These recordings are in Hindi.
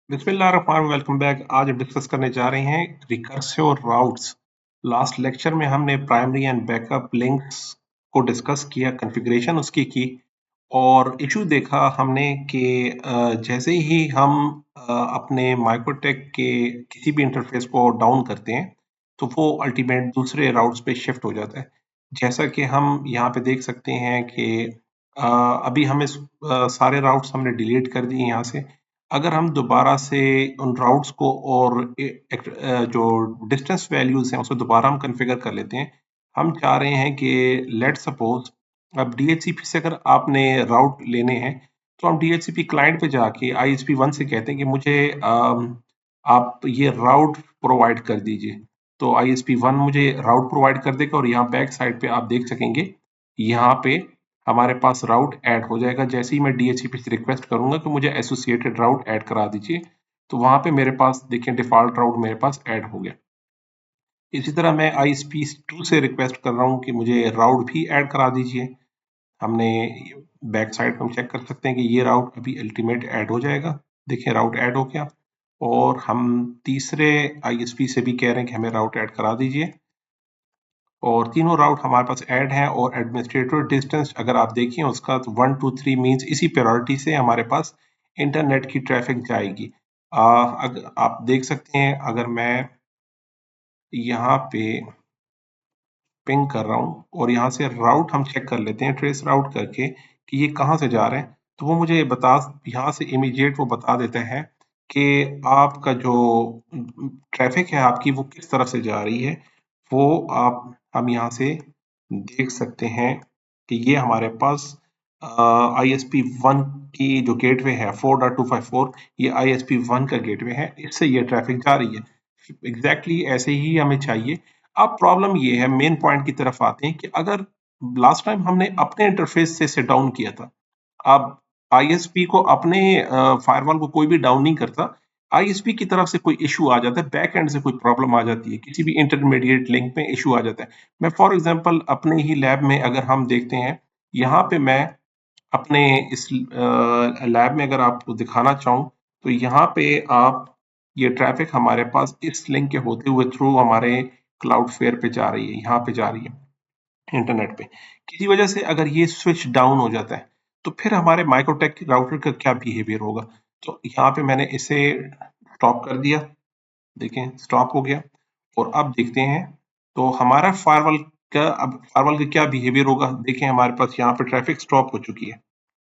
बिस्मिल्लाहिर्रहमानिर्रहीम, वेलकम बैक। आज हम डिस्कस करने जा रहे हैं रिकर्सिव राउट्स। लास्ट लेक्चर में हमने प्राइमरी एंड बैकअप लिंक्स को डिस्कस किया, कॉन्फ़िगरेशन उसकी की और इशू देखा हमने कि जैसे ही हम अपने माइक्रोटेक के किसी भी इंटरफेस को डाउन करते हैं तो वो अल्टीमेट दूसरे राउट्स पे शिफ्ट हो जाता है। जैसा कि हम यहाँ पे देख सकते हैं कि अभी हमें सारे राउट्स हमने डिलीट कर दिए यहाँ से। अगर हम दोबारा से उन राउट्स को और जो डिस्टेंस वैल्यूज हैं उसको दोबारा हम कॉन्फ़िगर कर लेते हैं। हम चाह रहे हैं कि लेट सपोज अब डीएचसीपी से अगर आपने राउट लेने हैं तो हम डीएचसीपी क्लाइंट पे जाके आईएसपी 1 से कहते हैं कि मुझे आप ये राउट प्रोवाइड कर दीजिए। तो आईएसपी 1 मुझे राउट प्रोवाइड कर देगा और यहाँ बैक साइड पे आप देख सकेंगे, यहाँ पे हमारे पास राउट ऐड हो जाएगा। जैसे ही मैं डीएचसीपी से रिक्वेस्ट करूंगा कि मुझे एसोसिएटेड राउट ऐड करा दीजिए, तो वहां पे मेरे पास देखिए डिफॉल्ट राउट मेरे पास ऐड हो गया। इसी तरह मैं आईएसपी 2 से रिक्वेस्ट कर रहा हूँ कि मुझे राउट भी ऐड करा दीजिए। हमने बैक साइड पर हम चेक कर सकते हैं कि ये राउट अभी अल्टीमेट ऐड हो जाएगा। देखिए राउट ऐड हो गया और हम तीसरे आईएसपी से भी कह रहे हैं कि हमें राउट ऐड करा दीजिए और तीनों राउट हमारे पास ऐड हैं। और एडमिनिस्ट्रेटर डिस्टेंस अगर आप देखिए उसका तो 1 2 3 मींस इसी प्रायोरिटी से हमारे पास इंटरनेट की ट्रैफिक जाएगी। अगर आप देख सकते हैं, अगर मैं यहाँ पे पिंग कर रहा हूँ और यहाँ से राउट हम चेक कर लेते हैं ट्रेस राउट करके कि ये कहाँ से जा रहे हैं, तो वो मुझे बता यहाँ से इमीडिएट वो बता देता है कि आपका जो ट्रैफिक है आपकी वो किस तरफ से जा रही है। वो आप हम यहाँ से देख सकते हैं कि ये हमारे पास ISP 1 की जो गेटवे है 4.254, ये ISP 1 का गेटवे है, इससे ये ट्रैफिक जा रही है। एग्जैक्टली ऐसे ही हमें चाहिए। अब प्रॉब्लम ये है, मेन पॉइंट की तरफ आते हैं कि अगर लास्ट टाइम हमने अपने इंटरफेस से डाउन किया था, अब आईएसपी को अपने फायरवॉल को कोई भी डाउन नहीं करता, आईएसपी की तरफ से कोई इशू आ जाता है, बैक एंड से कोई प्रॉब्लम आ जाती है, किसी भी इंटरमीडिएट लिंक में इशू आ जाता है। मैं फॉर एग्जांपल अपने ही लैब में अगर हम देखते हैं, यहाँ पे मैं अपने इस लैब में अगर आपको दिखाना चाहूँ तो यहाँ पे आप ये ट्रैफिक हमारे पास इस लिंक के होते हुए थ्रू हमारे क्लाउडफेयर पे जा रही है, यहाँ पे जा रही है इंटरनेट पे। किसी वजह से अगर ये स्विच डाउन हो जाता है तो फिर हमारे माइक्रोटेक राउटर का क्या बिहेवियर होगा। तो यहाँ पे मैंने इसे स्टॉप कर दिया, देखें स्टॉप हो गया। और अब देखते हैं तो हमारा फायरवॉल का, अब फायरवॉल का क्या बिहेवियर होगा। देखें हमारे पास यहाँ पे ट्रैफिक स्टॉप हो चुकी है,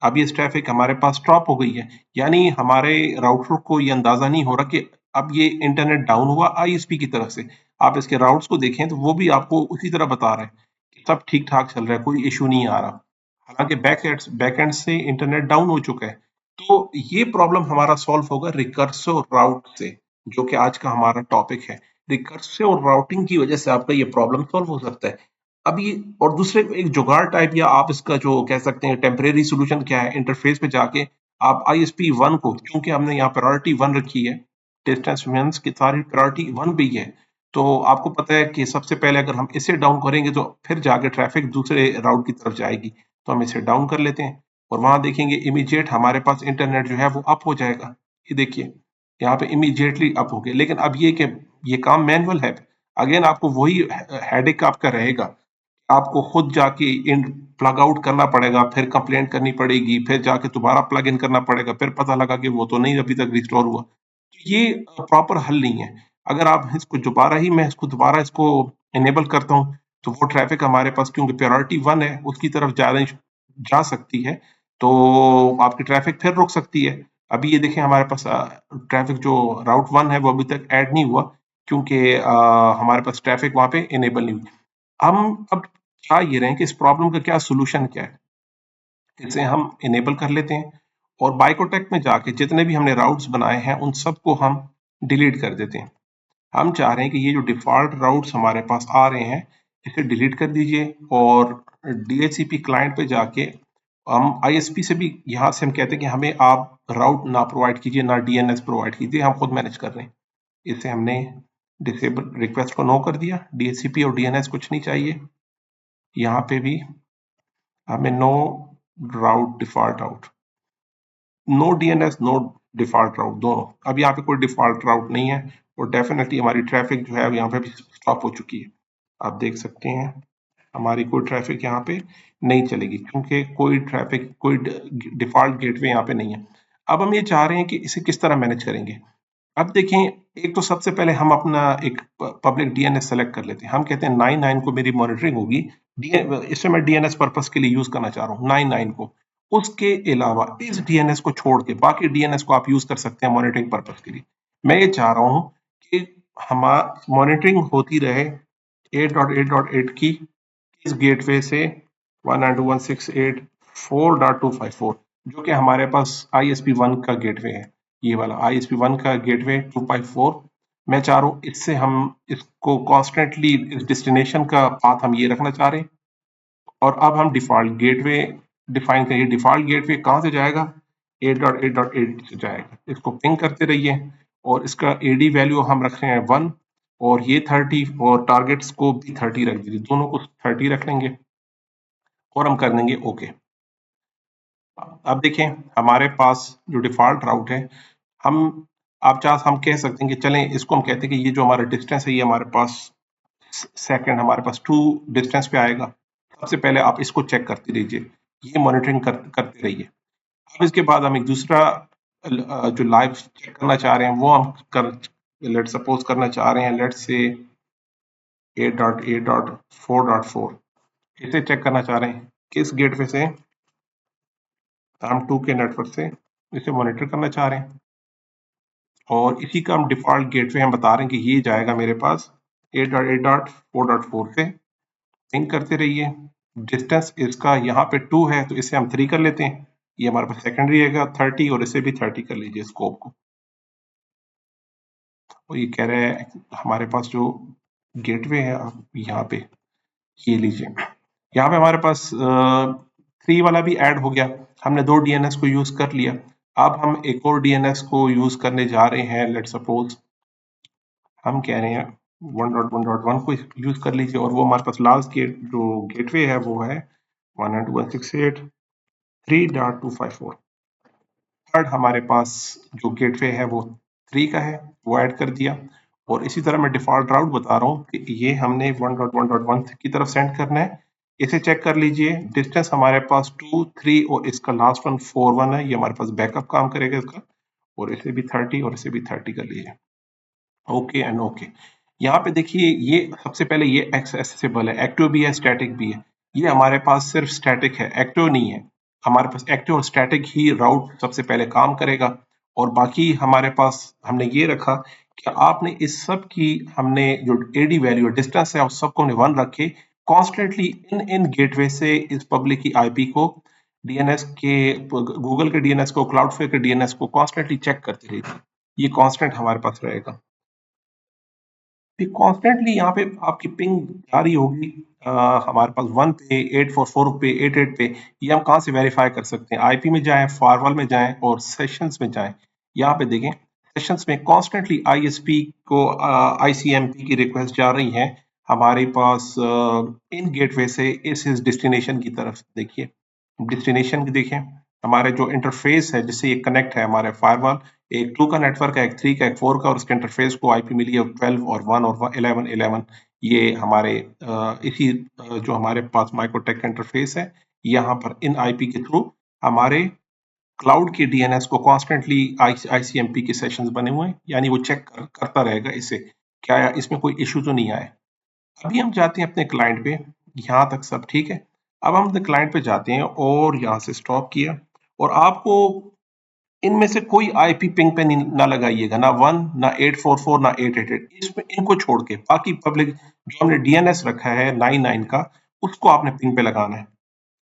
अब ये ट्रैफिक हमारे पास स्टॉप हो गई है, यानी हमारे राउटर को ये अंदाजा नहीं हो रहा कि अब ये इंटरनेट डाउन हुआ आईएसपी की तरफ से। आप इसके राउट्स को देखें तो वो भी आपको उसी तरह बता रहे हैं कि सब ठीक ठाक चल रहा है, कोई इशू नहीं आ रहा, हालांकि बैक एंड से इंटरनेट डाउन हो चुका है। तो ये प्रॉब्लम हमारा सॉल्व होगा रिकर्सिव राउट से, जो कि आज का हमारा टॉपिक है। रिकर्सिव राउटिंग की वजह से आपका ये प्रॉब्लम सॉल्व हो सकता है। अब ये और दूसरे एक जुगाड़ टाइप, या आप इसका जो कह सकते हैं टेम्परेरी सोल्यूशन क्या है, इंटरफेस पे जाके आप आईएसपी 1 को, क्योंकि हमने यहाँ प्रायोरिटी 1 रखी है, डिस्टेंस मींस की सारी प्रायोरिटी 1 पे ही है, तो आपको पता है कि सबसे पहले अगर हम इसे डाउन करेंगे तो फिर जाके ट्रैफिक दूसरे राउट की तरफ जाएगी। तो हम इसे डाउन कर लेते हैं और वहां देखेंगे इमीडिएट हमारे पास इंटरनेट जो है वो अप हो जाएगा। ये देखिए यहाँ पे इमीडिएटली अप हो गया। लेकिन अब ये कि ये काम मैनुअल है, अगेन आपको वही हेडेक आपका रहेगा, आपको खुद जाके इन प्लग आउट करना पड़ेगा, फिर कंप्लेंट करनी पड़ेगी, फिर जाके दोबारा प्लग इन करना पड़ेगा, फिर पता लगा कि वो तो नहीं अभी तक रिस्टोर हुआ। तो ये प्रॉपर हल नहीं है। अगर आप इसको दोबारा ही मैं इसको दोबारा इसको इनेबल करता हूँ तो वो ट्रैफिक हमारे पास, क्योंकि प्रायोरिटी 1 है, उसकी तरफ ज्यादा जा सकती है, तो आपकी ट्रैफिक फिर रुक सकती है। अभी ये देखें हमारे पास ट्रैफिक जो राउट 1 है वो अभी तक ऐड नहीं हुआ, क्योंकि हमारे पास ट्रैफिक वहां पे इनेबल नहीं हुई। हम अब चाह ये रहे हैं कि इस प्रॉब्लम का क्या सोल्यूशन क्या है। इसे हम इनेबल कर लेते हैं और बाइकोटेक में जाके जितने भी हमने राउट्स बनाए हैं उन सबको हम डिलीट कर देते हैं। हम चाह रहे हैं कि ये जो डिफॉल्ट राउट्स हमारे पास आ रहे हैं इसे डिलीट कर दीजिए और डीएचसीपी क्लाइंट पे जाके हम आईएसपी से भी, यहाँ से हम कहते हैं कि हमें आप राउट ना प्रोवाइड कीजिए, ना डीएनएस प्रोवाइड कीजिए, हम खुद मैनेज कर रहे हैं। इसे हमने डिसेबल रिक्वेस्ट को नो कर दिया, डीएचसीपी और डीएनएस कुछ नहीं चाहिए। यहाँ पे भी हमें no route default out, no DNS no default route दोनों। अब यहाँ पे कोई डिफॉल्ट राउट नहीं है और डेफिनेटली हमारी ट्रैफिक जो है यहाँ पे भी स्टॉप हो चुकी है। आप देख सकते हैं हमारी कोई ट्रैफिक यहाँ पे नहीं चलेगी क्योंकि कोई ट्रैफिक कोई डिफॉल्ट गेटवे यहाँ पे नहीं है। अब हम ये चाह रहे हैं कि इसे किस तरह मैनेज करेंगे। अब देखें, एक तो सबसे पहले हम अपना एक पब्लिक डीएनएस सेलेक्ट कर लेते हैं। हम कहते हैं 99 को मेरी मॉनिटरिंग होगी, इससे मैं डीएनएस पर्पस के लिए यूज करना चाह रहा हूँ 99 को। उसके अलावा इस डीएनएस को छोड़ के बाकी डीएनएस को आप यूज कर सकते हैं मॉनिटरिंग पर्पस के लिए। मैं ये चाह रहा हूँ कि हमारी मॉनिटरिंग होती रहे 8.8.8 की इस गेटवे से 192.168.4.254 जो कि हमारे पास ISP1 का गेटवे है। ये वाला ISP1 का गेटवे 254 मैं चाह रहा हूँ इससे हम इसको कॉन्स्टेंटली इस डेस्टिनेशन का पाथ हम ये रखना चाह रहे हैं। और अब हम डिफॉल्ट गेटवे डिफाइन करिए। डिफॉल्ट गेटवे कहाँ से जाएगा? 8.8.8 से जाएगा। इसको पिंग करते रहिए और इसका AD वैल्यू हम रख रहे हैं 1 और ये 30 और टारगेट स्कोप भी 30 रख दीजिए। दोनों को 30 रख लेंगे और हम कर देंगे ओके। अब देखें हमारे पास जो डिफॉल्ट राउट है, हम आप चाहे हम कह सकते हैं कि चलें इसको हम कहते हैं कि ये जो हमारा डिस्टेंस है ये हमारे पास सेकंड हमारे पास 2 डिस्टेंस पे आएगा। सबसे पहले आप इसको चेक करते रहिए, ये मॉनिटरिंग करते रहिए। अब इसके बाद हम एक दूसरा जो लाइव चेक करना चाह रहे हैं वो हम लेट सपोज करना चाह रहे हैं लेट से 8.8.4.4 इसे चेक करना चाह रहे हैं किस गेटवे से? हम 2 के नेटवर्क से इसे मॉनिटर करना चाह रहे हैं और इसी का हम डिफॉल्ट गेटवे हम बता रहे हैं कि ये जाएगा मेरे पास 8.8.4.4 से। पिंग करते रहिए। डिस्टेंस इसका यहाँ पे 2 है तो इसे हम 3 कर लेते हैं। ये हमारे पास सेकेंडरी रहेगा 30 और इसे भी 30 कर लीजिए स्कोप को। और ये कह रहे हैं हमारे पास जो गेटवे है आप यहाँ पे ये लीजिए। यहाँ पे हमारे पास 3 वाला भी ऐड हो गया। हमने 2 DNS को यूज कर लिया। अब हम एक और DNS को यूज करने जा रहे हैं। लेट सपोज हम कह रहे हैं 1.1.1 को यूज कर लीजिए और वो हमारे पास लास्ट जो गेटवे है वो है 192.168.3.254। थर्ड हमारे पास जो गेटवे है वो 3 का है, वो ऐड कर दिया। और इसी तरह मैं डिफॉल्ट राउट बता रहा हूँ कि ये हमने 1.1.1 की तरफ सेंड करना है। इसे चेक कर लीजिए। डिस्टेंस हमारे पास 2, 3 और इसका लास्ट वन 4, 1 है। ये हमारे पास बैकअप काम करेगा इसका। और इसे भी 30 और इसे भी 30 कर लीजिए। Okay and okay. यहाँ पे देखिए ये सबसे पहले ये एक्सेसिबल है, एक्टिव भी है, स्टैटिक भी है। ये हमारे पास सिर्फ स्टैटिक है, एक्टिव नहीं है। हमारे पास एक्टिव और स्टैटिक ही राउट सबसे पहले काम करेगा और बाकी हमारे पास हमने ये रखा कि आपने इस सब की हमने जो AD वैल्यू डिस्टेंस है उस सबको हमने 1 रखे। कॉन्स्टेंटली इन गेटवे से इस पब्लिक की IP को DNS के गूगल के DNS को क्लाउडफ्लेयर के DNS को कॉन्स्टेंटली चेक करते रहिए। ये कांस्टेंट हमारे पास रहेगा। फिर कॉन्स्टेंटली यहाँ पे आपकी पिंग जारी होगी। हमारे पास 1 पे 844 पे 88 पे ये हम कहाँ से वेरीफाई कर सकते हैं? IP में जाएं, फायरवॉल में जाएं और सेशंस में जाएं। यहाँ पे देखें सेशंस में कॉन्स्टेंटली ISP को ICMP की रिक्वेस्ट जा रही है हमारे पास इन गेटवे से इस डेस्टिनेशन की तरफ। देखिए डेस्टिनेशन की देखें, हमारे जो इंटरफेस है जिससे ये कनेक्ट है हमारे फायरवॉल, एक 2 का नेटवर्क है, एक 3 का, एक 4 का और उसके इंटरफेस को IP मिली है 12 और 1 और 11 ये हमारे इसी जो हमारे पास माइक्रोटेक का इंटरफेस है यहाँ पर इन IP के थ्रू हमारे क्लाउड के DNS को कॉन्स्टेंटली ICMP के सेशंस बने हुए हैं, यानी वो चेक करता रहेगा इसे क्या इसमें कोई इशू तो नहीं आया। अभी हम जाते हैं अपने क्लाइंट पे, यहाँ तक सब ठीक है। अब हम अपने क्लाइंट पे जाते हैं और यहाँ से स्टॉप किया और आपको इनमें से कोई IP पिंग पे ना लगाइएगा, ना 1 ना 844 ना 888। इसमें इनको छोड़ के बाकी पब्लिक जो हमने DNS रखा है 99 का उसको आपने पिंग पे लगाना है।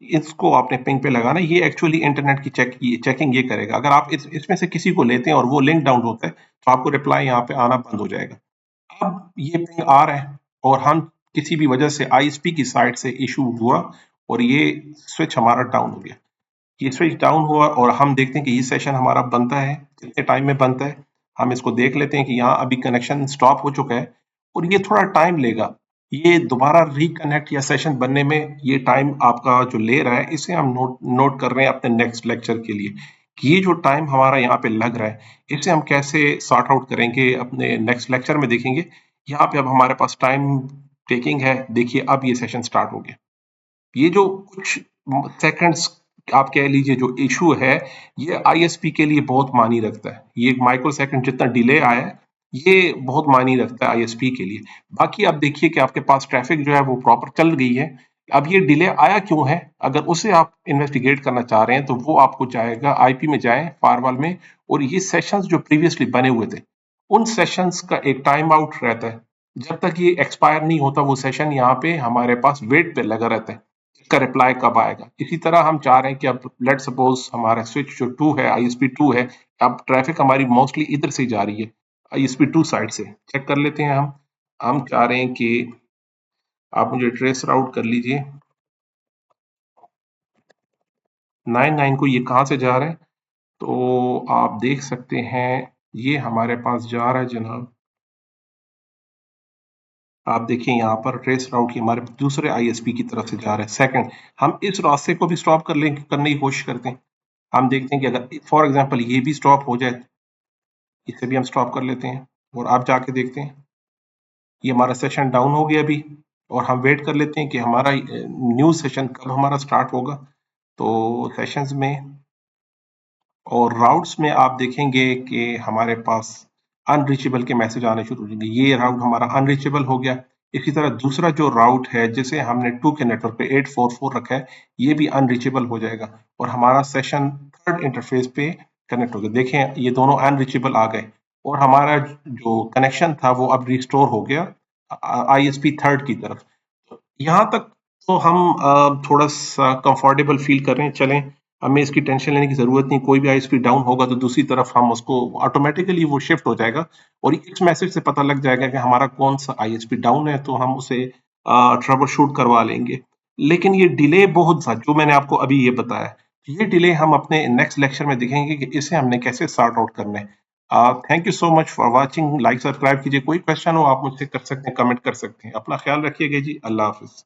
इसको आपने पिंग पे लगाना है। ये एक्चुअली इंटरनेट की चेकिंग ये करेगा। अगर आप इसमें से किसी को लेते हैं और वो लिंक डाउन होता है तो आपको रिप्लाई यहाँ पे आना बंद हो जाएगा। अब ये पिंग आ रहा है और हम किसी भी वजह से ISP की साइड से इशू हुआ और ये स्विच हमारा डाउन हो गया। ये स्विच डाउन हुआ और हम देखते हैं कि ये सेशन हमारा बनता है, कितने टाइम में बनता है। हम इसको देख लेते हैं कि यहाँ अभी कनेक्शन स्टॉप हो चुका है और ये थोड़ा टाइम लेगा। ये दोबारा रिकनेक्ट या सेशन बनने में ये टाइम आपका जो ले रहा है इसे हम नोट कर रहे हैं अपने नेक्स्ट लेक्चर के लिए कि ये जो टाइम हमारा यहाँ पे लग रहा है, इसे हम कैसे सॉर्ट आउट करेंगे अपने नेक्स्ट लेक्चर में देखेंगे। यहाँ पे अब हमारे पास टाइम टेकिंग है, देखिए अब ये सेशन स्टार्ट हो गया। ये जो कुछ सेकंड्स आप कह लीजिए जो इशू है, ये आईएसपी के लिए बहुत मानी रखता है। ये माइक्रो सेकंड जितना डिले आया है, ये बहुत मानी रखता है आईएसपी के लिए। बाकी आप देखिए कि आपके पास ट्रैफिक जो है वो प्रॉपर चल गई है। अब ये डिले आया क्यों है, अगर उसे आप इन्वेस्टिगेट करना चाह रहे हैं तो वो आपको जाएगा आईपी में, जाएं फायरवॉल में, और ये सेशंस जो प्रीवियसली बने हुए थे, उन सेशंस का एक टाइम आउट रहता है। जब तक ये एक्सपायर नहीं होता वो सेशन यहाँ पे हमारे पास वेट पे लगा रहता है, इसका रिप्लाई कब आएगा। इसी तरह हम चाह रहे हैं कि अब लेट सपोज हमारा स्विच जो 2 है, आईएसपी 2 है, अब ट्रैफिक हमारी मोस्टली इधर से जा रही है, आईएसपी 2 साइड से। चेक कर लेते हैं हम चाह रहे हैं कि आप मुझे ट्रेस राउट कर लीजिए 99 को, ये कहाँ से जा रहा है, तो आप देख सकते हैं ये हमारे पास जा रहा है जनाब। आप देखिए यहाँ पर ट्रेस राउट की हमारे दूसरे आईएसपी की तरफ से जा रहा है सेकंड। हम इस रास्ते को भी स्टॉप करने की कोशिश करते हैं। हम देखते हैं कि अगर फॉर एग्जांपल ये भी स्टॉप हो जाए, इसे भी हम स्टॉप कर लेते हैं और आप जाके देखते हैं ये हमारा सेशन डाउन हो गया अभी, और हम वेट कर लेते हैं कि हमारा न्यू सेशन कब हमारा स्टार्ट होगा। तो सेशंस में और राउट्स में आप देखेंगे कि हमारे पास अनरीचेबल के मैसेज आने शुरू हो जाएंगे। ये राउट हमारा अनरीचेबल हो गया। इसी तरह दूसरा जो राउट है जिसे हमने 2 के नेटवर्क पे 844 रखा है, ये भी अनरीचेबल हो जाएगा और हमारा सेशन थर्ड इंटरफेस पे कनेक्ट हो गया। देखें ये दोनों अनरीचेबल आ गए और हमारा जो कनेक्शन था वो अब रिस्टोर हो गया आईएसपी थर्ड की तरफ। यहाँ तक तो हम थोड़ा सा कंफर्टेबल फील कर रहे हैं। चलें, हमें इसकी टेंशन लेने की जरूरत नहीं। कोई भी आईएसपी डाउन होगा तो दूसरी तरफ हम उसको ऑटोमेटिकली वो शिफ्ट हो जाएगा और इस मैसेज से पता लग जाएगा कि हमारा कौन सा आईएसपी डाउन है, तो हम उसे ट्रबल शूट करवा लेंगे। लेकिन ये डिले बहुत सा जो मैंने आपको अभी ये बताया, ये डिले हम अपने नेक्स्ट लेक्चर में देखेंगे कि इसे हमने कैसे सॉर्ट आउट करना है। Thank you so much for watching. Like subscribe कीजिए। कोई क्वेश्चन हो आप मुझसे कर सकते हैं, कमेंट कर सकते हैं। अपना ख्याल रखिएगा जी। अल्लाह हाफिज।